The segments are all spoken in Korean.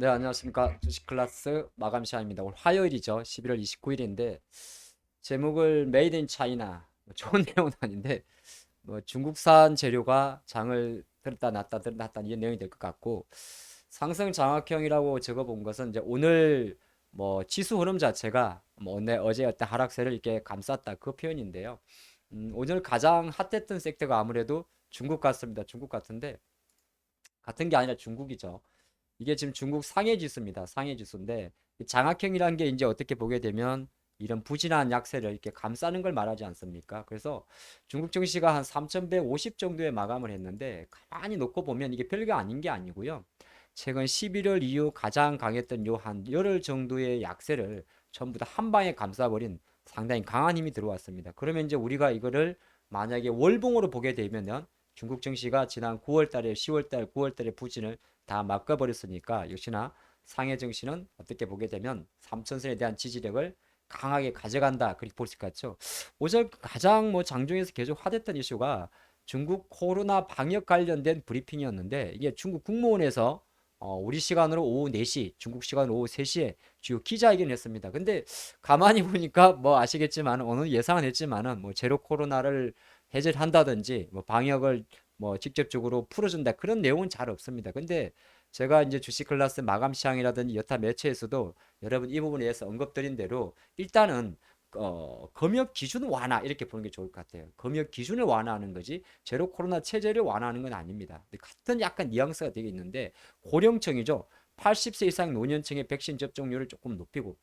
네, 안녕하십니까. 주식 클래스 마감 시간입니다. 오늘 화요일이죠. 11월 29일인데, 제목을 메이드 인 차이나, 좋은 내용은 아닌데, 뭐 중국산 재료가 장을 들었다 놨다 들었다 놨다 이런 내용이 될 것 같고, 상승 장악형이라고 적어본 것은 이제 오늘 뭐 지수 흐름 자체가 뭐 어제 어떤 하락세를 이렇게 감쌌다 그 표현인데요. 오늘 가장 핫했던 섹터가 아무래도 중국 같습니다. 중국 같은데, 같은 게 아니라 중국이죠. 이게 지금 중국 상해 지수입니다. 상해 지수인데 이 장악형이라는 게 이제 어떻게 보게 되면 이런 부진한 약세를 이렇게 감싸는 걸 말하지 않습니까? 그래서 중국 증시가 한 3,150 정도에 마감을 했는데 가만히 놓고 보면 이게 별거 아닌 게 아니고요. 최근 11월 이후 가장 강했던 요 한 열흘 정도의 약세를 전부 다 한 방에 감싸버린 상당히 강한 힘이 들어왔습니다. 그러면 이제 우리가 이거를 만약에 월봉으로 보게 되면은 중국 증시가 지난 9월 달에 10월 달, 9월 달에 부진을 다 막아버렸으니까 역시나 상해 증시는 어떻게 보게 되면 3천선에 대한 지지력을 강하게 가져간다 그렇게 볼 수 있겠죠. 오늘 가장 뭐 장중에서 계속 화됐던 이슈가 중국 코로나 방역 관련된 브리핑이었는데 이게 중국 국무원에서 우리 시간으로 오후 4시, 중국 시간으로 오후 3시에 주요 기자회견을 했습니다. 근데 가만히 보니까 뭐 아시겠지만 어느 예상은 했지만은 뭐 제로 코로나를 해제를 한다든지 뭐 방역을 뭐 직접적으로 풀어준다 그런 내용은 잘 없습니다. 근데 제가 이제 주식 클래스 마감 시황이라든지 여타 매체에서도 여러분 이 부분에 대해서 언급드린 대로 일단은 검역 기준 완화 이렇게 보는 게 좋을 것 같아요. 검역 기준을 완화하는 거지 제로 코로나 체제를 완화하는 건 아닙니다. 같은 약간 뉘앙스가 되게 있는데 고령층이죠. 80세 이상 노년층의 백신 접종률을 조금 높이고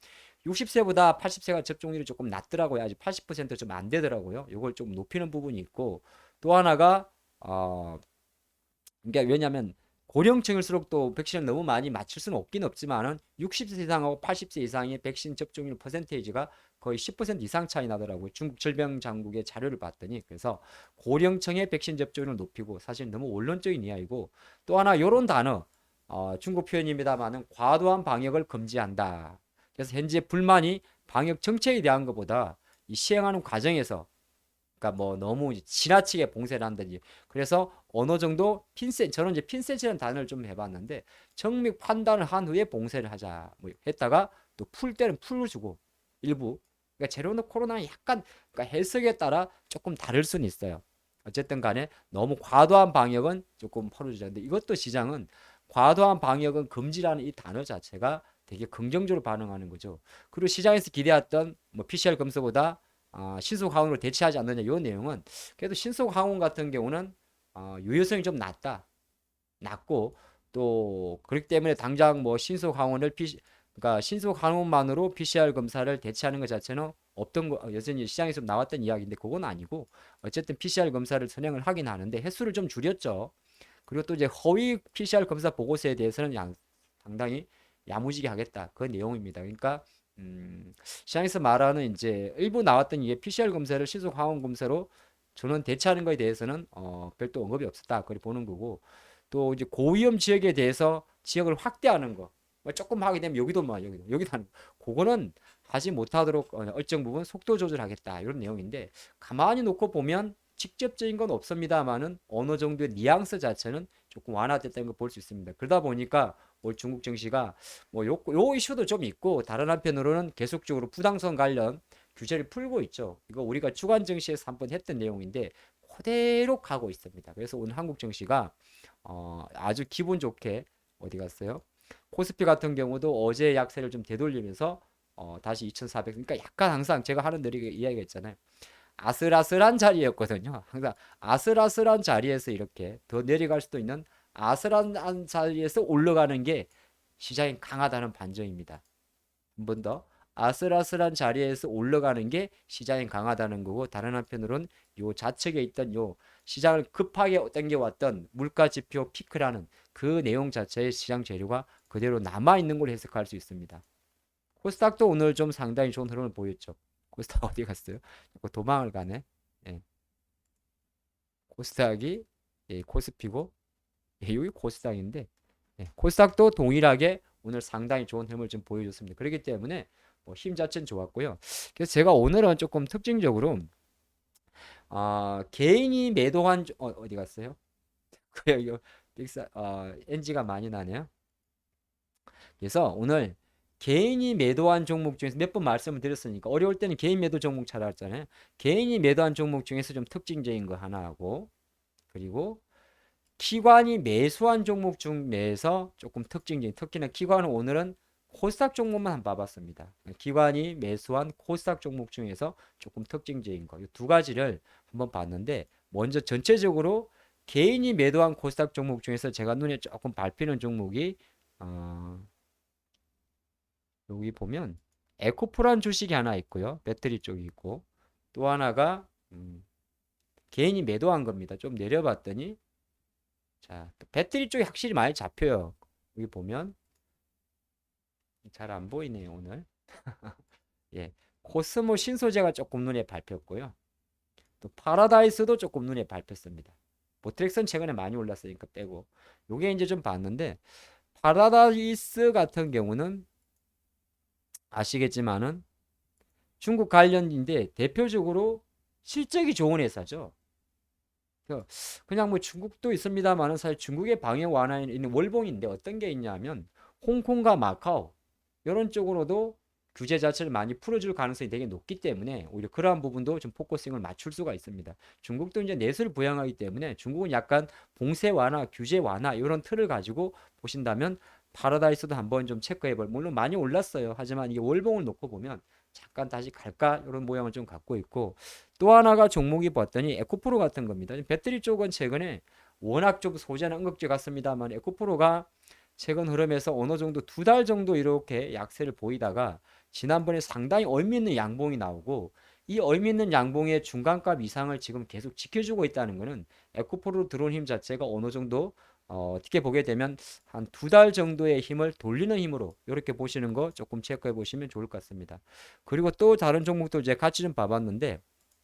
60세보다 80세가 접종률이 조금 낮더라고요. 아직 80%좀 안 되더라고요. 이걸 좀 높이는 부분이 있고 또 하나가 그러니까 왜냐하면 고령층일수록 또 백신을 너무 많이 맞출 수는 없긴 없지만은 60세 이상하고 80세 이상의 백신 접종률 퍼센테이지가 거의 10% 이상 차이 나더라고요. 중국 질병장국의 자료를 봤더니 그래서 고령층의 백신 접종률을 높이고 사실 너무 원론적인 이야기고 또 하나 요런 단어 중국 표현입니다만은 과도한 방역을 금지한다. 그래서 현재 불만이 방역 정책에 대한 것보다 이 시행하는 과정에서 그러니까 뭐 너무 지나치게 봉쇄를 한다든지 그래서 어느 정도 핀셋 저는 이제 핀셋이라는 단어를 좀 해봤는데 정밀 판단을 한 후에 봉쇄를 하자 뭐 했다가 또 풀 때는 풀어주고 일부 그러니까 제로는 코로나는 약간 그러니까 해석에 따라 조금 다를 수는 있어요. 어쨌든 간에 너무 과도한 방역은 조금 풀어주자. 근데 이것도 시장은 과도한 방역은 금지라는 이 단어 자체가 되게 긍정적으로 반응하는 거죠. 그리고 시장에서 기대했던 뭐 PCR 검사보다 신속 항원으로 대체하지 않느냐 이 내용은 그래도 신속 항원 같은 경우는 유효성이 좀 낮고 또 그렇기 때문에 당장 뭐 신속 항원을 그러니까 신속 항원만으로 PCR 검사를 대체하는 것 자체는 없던 거 여전히 시장에서 나왔던 이야기인데 그건 아니고 어쨌든 PCR 검사를 선행을 하긴 하는데 횟수를 좀 줄였죠. 그리고 또 이제 허위 PCR 검사 보고서에 대해서는 상당히 야무지게 하겠다 그 내용입니다. 그러니까 시장에서 말하는 이제 일부 나왔던 이게 PCR 검사를 신속 항원 검사로 저는 대체하는 것에 대해서는 별도 언급이 없었다 그렇게 보는 거고 또 이제 고위험 지역에 대해서 지역을 확대하는 거 뭐 조금 하게 되면 여기도 하는 거. 그거는 하지 못하도록 일정 부분 속도 조절하겠다 이런 내용인데 가만히 놓고 보면 직접적인 건 없습니다만은 어느 정도의 뉘앙스 자체는 조금 완화됐다는 걸 볼 수 있습니다. 그러다 보니까 올 중국 증시가 요 이슈도 좀 있고 다른 한편으로는 계속적으로 부당성 관련 규제를 풀고 있죠. 이거 우리가 주간 증시에서 한번 했던 내용인데 그대로 가고 있습니다. 그래서 오늘 한국 증시가 아주 기분 좋게 어디 갔어요? 코스피 같은 경우도 어제 약세를 좀 되돌리면서 다시 2,400 그러니까 약간 항상 제가 하는 늘 이야기가 있잖아요. 아슬아슬한 자리였거든요. 항상 아슬아슬한 자리에서 이렇게 더 내려갈 수도 있는 아슬아슬한 자리에서 올라가는 게 시장이 강하다는 반증입니다. 한 번 더. 아슬아슬한 자리에서 올라가는 게 시장이 강하다는 거고 다른 한편으로는 요 좌측에 있던 요 시장을 급하게 당겨왔던 물가 지표 피크라는 그 내용 자체의 시장 재료가 그대로 남아 있는 걸 해석할 수 있습니다. 코스닥도 오늘 좀 상당히 좋은 흐름을 보였죠. 코스닥 어디 갔어요? 도망을 가네. 예. 코스닥이 코스피고 여기 코스닥인데 코스닥도 동일하게 오늘 상당히 좋은 흐름을 좀 보여줬습니다. 그렇기 때문에 뭐힘 자체는 좋았고요. 그래서 제가 오늘은 조금 특징적으로 개인이 매도한 어디 갔어요? 그냥 이거 빅사 NG가 많이 나네요. 그래서 오늘 개인이 매도한 종목 중에서 몇 번 말씀을 드렸으니까 어려울 때는 개인 매도 종목 찾아왔잖아요. 개인이 매도한 종목 중에서 좀 특징적인 거 하나 하고, 그리고 기관이 매수한 종목 중 내에서 조금 특징적인, 특히나 기관은 오늘은 코스닥 종목만 한번 봐봤습니다. 기관이 매수한 코스닥 종목 중에서 조금 특징적인 거, 이 두 가지를 한번 봤는데, 먼저 전체적으로 개인이 매도한 코스닥 종목 중에서 제가 눈에 조금 밟히는 종목이 여기 보면 에코프란 주식이 하나 있고요. 배터리 쪽이 있고, 또 하나가 개인이 매도한 겁니다. 좀 내려봤더니 자, 배터리 쪽이 확실히 많이 잡혀요. 여기 보면 잘 안 보이네요, 오늘. 예. 코스모 신소재가 조금 눈에 밟혔고요. 또 파라다이스도 조금 눈에 밟혔습니다. 보트렉스는 최근에 많이 올랐으니까 빼고. 요게 이제 좀 봤는데 파라다이스 같은 경우는 아시겠지만은 중국 관련인데 대표적으로 실적이 좋은 회사죠. 그냥 뭐 중국도 있습니다만은 사실 중국의 방역 완화에 있는 월봉인데 어떤 게 있냐면 홍콩과 마카오 이런 쪽으로도 규제 자체를 많이 풀어줄 가능성이 되게 높기 때문에 오히려 그러한 부분도 좀 포커싱을 맞출 수가 있습니다. 중국도 이제 내수를 부양하기 때문에 중국은 약간 봉쇄 완화, 규제 완화 이런 틀을 가지고 보신다면 파라다이스도 한번 좀 체크해볼. 물론 많이 올랐어요. 하지만 이게 월봉을 놓고 보면 잠깐 다시 갈까 이런 모양을 좀 갖고 있고, 또 하나가 종목이 봤더니 에코프로 같은 겁니다. 배터리 쪽은 최근에 워낙 좀 소재나 응급제 같습니다만 에코프로가 최근 흐름에서 어느 정도 두 달 정도 이렇게 약세를 보이다가 지난번에 상당히 의미 있는 양봉이 나오고, 이 의미 있는 양봉의 중간값 이상을 지금 계속 지켜주고 있다는 것은 에코프로 들어온 힘 자체가 어느 정도 어떻게 보게 되면 한 두 달 정도의 힘을 돌리는 힘으로 이렇게 보시는 거 조금 체크해 보시면 좋을 것 같습니다. 그리고 또 다른 종목도 이제 같이 좀 봐봤는데,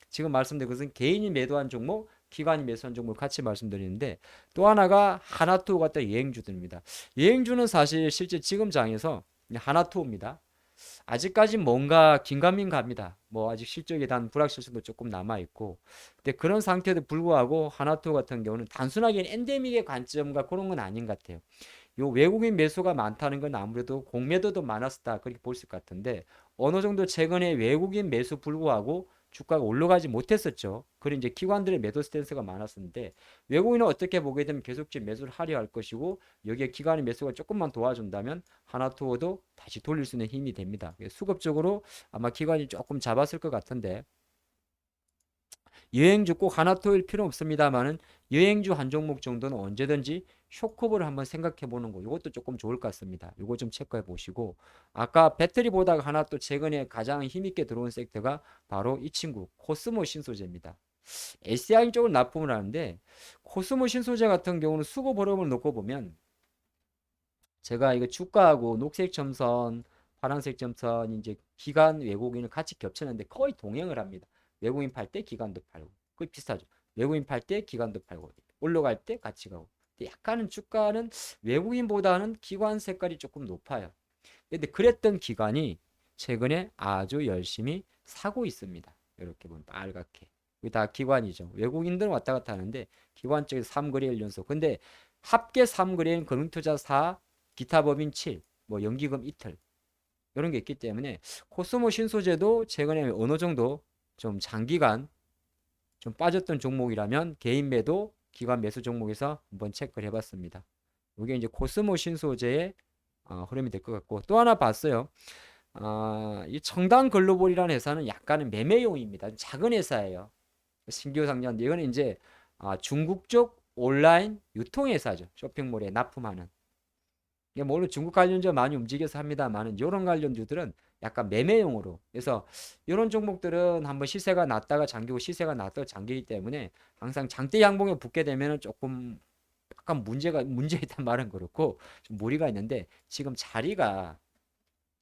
지금 말씀드린 것은 개인이 매도한 종목, 기관이 매수한 종목을 같이 말씀드리는데, 또 하나가 하나투어 같은 여행주들입니다. 여행주는 사실 실제 지금 장에서 하나투어입니다. 아직까지 뭔가 긴가민 갑니다. 뭐 아직 실적에 대한 불확실성도 조금 남아 있고, 근데 그런 상태에도 불구하고 하나투어 같은 경우는 단순하게 엔데믹의 관점과 그런 건 아닌 것 같아요. 요 외국인 매수가 많다는 건 아무래도 공매도도 많았다 그렇게 볼 수 있을 것 같은데, 어느 정도 최근에 외국인 매수 불구하고 주가가 올라가지 못했었죠. 그리고 이제 기관들의 매도 스탠스가 많았었는데, 외국인은 어떻게 보게 되면 계속적인 매수를 하려 할 것이고, 여기에 기관의 매수가 조금만 도와준다면 하나투어도 다시 돌릴 수 있는 힘이 됩니다. 수급적으로 아마 기관이 조금 잡았을 것 같은데, 여행주 꼭 하나토일 필요 없습니다만은 여행주 한 종목 정도는 언제든지 쇼크업을 한번 생각해 보는 거, 이것도 조금 좋을 것 같습니다. 이거 좀 체크해 보시고, 아까 배터리 보다가 하나 또 최근에 가장 힘있게 들어온 섹터가 바로 이 친구 코스모 신소재입니다. SDI 쪽을 납품을 하는데, 코스모 신소재 같은 경우는 수급 흐름을 놓고 보면 제가 이거 주가하고 녹색 점선, 파란색 점선 이제 기관 외국인을 같이 겹치는데 거의 동행을 합니다. 외국인 팔 때 기관도 팔고 거의 비슷하죠. 외국인 팔 때 기관도 팔고 올라갈 때 같이 가고. 근데 약간은 주가는 외국인보다는 기관 색깔이 조금 높아요. 근데 그랬던 기관이 최근에 아주 열심히 사고 있습니다. 이렇게 보면 빨갛게. 이게 다 기관이죠. 외국인들은 왔다 갔다 하는데 기관 쪽에서 3거래일 연속. 근데 합계 3거래일 금융투자 4, 기타 법인 7, 뭐 연기금 이틀 이런 게 있기 때문에 코스모 신소재도 최근에 어느 정도 좀 장기간 좀 빠졌던 종목이라면 개인 매도, 기관 매수 종목에서 한번 체크를 해봤습니다. 이게 이제 코스모 신소재의 흐름이 될 것 같고, 또 하나 봤어요. 이 청당 글로벌이라는 회사는 약간은 매매용입니다. 작은 회사예요. 신규 상장인데 이거는 이제 중국 쪽 온라인 유통회사죠. 쇼핑몰에 납품하는. 이게 물론 중국 관련주 많이 움직여서 합니다만은 이런 관련주들은 약간 매매용으로. 그래서 이런 종목들은 한번 시세가 났다가 잠기고 시세가 났다가 잠기기 때문에 항상 장대 양봉에 붙게 되면은 조금 약간 문제 있단 말은 그렇고 좀 무리가 있는데, 지금 자리가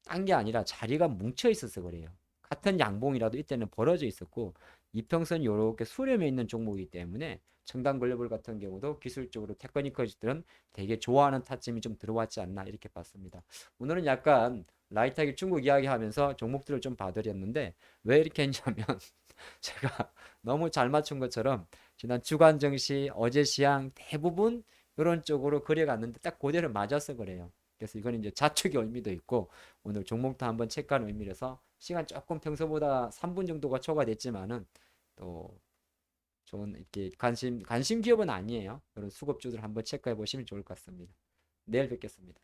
딴 게 아니라 자리가 뭉쳐 있어서 그래요. 같은 양봉이라도 이때는 벌어져 있었고, 이평선이 이렇게 수렴해 있는 종목이기 때문에 청단 글로벌 같은 경우도 기술적으로 테크니컬들은 되게 좋아하는 타점이 좀 들어왔지 않나 이렇게 봤습니다. 오늘은 약간 라이트하게 중국 이야기하면서 종목들을 좀 봐드렸는데, 왜 이렇게 했냐면 제가 너무 잘 맞춘 것처럼 지난 주간 증시, 어제 시향 대부분 이런 쪽으로 그려갔는데 딱 그대로 맞아서 그래요. 그래서 이거는 이제 자축의 의미도 있고 오늘 종목도 한번 체크하는 의미라서 시간 조금 평소보다 3분 정도가 초과됐지만은 또 좋은 이렇게 관심 기업은 아니에요. 그런 수급주들 한번 체크해 보시면 좋을 것 같습니다. 내일 뵙겠습니다.